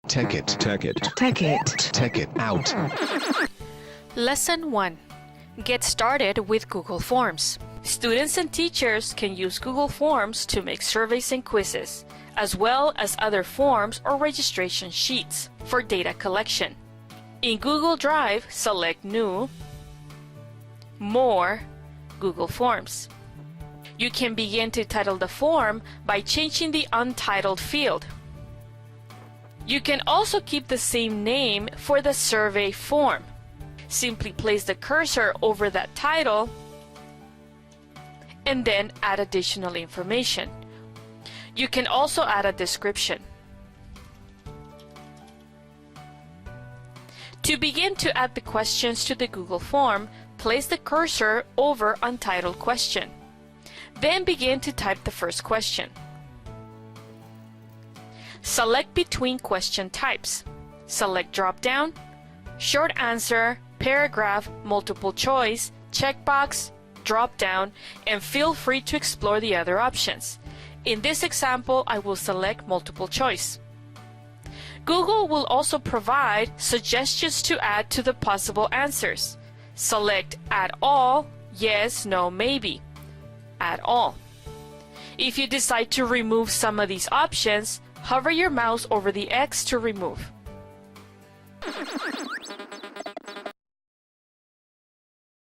Take it. Take it. Take it. Take it out. Lesson 1. Get started with Google Forms. Students and teachers can use Google Forms to make surveys and quizzes, as well as other forms or registration sheets for data collection. In Google Drive, select New, More, Google Forms. You can begin to title the form by changing the untitled field. You can also keep the same name for the survey form. Simply place the cursor over that title and then add additional information. You can also add a description. To begin to add the questions to the Google form, place the cursor over Untitled Question. Then begin to type the first question. Select between question types. Select drop-down, short answer, paragraph, multiple choice, checkbox, drop-down, and feel free to explore the other options. In this example, I will select multiple choice. Google will also provide suggestions to add to the possible answers. Select Add All, Yes, No, Maybe. Add All. If you decide to remove some of these options, hover your mouse over the X to remove.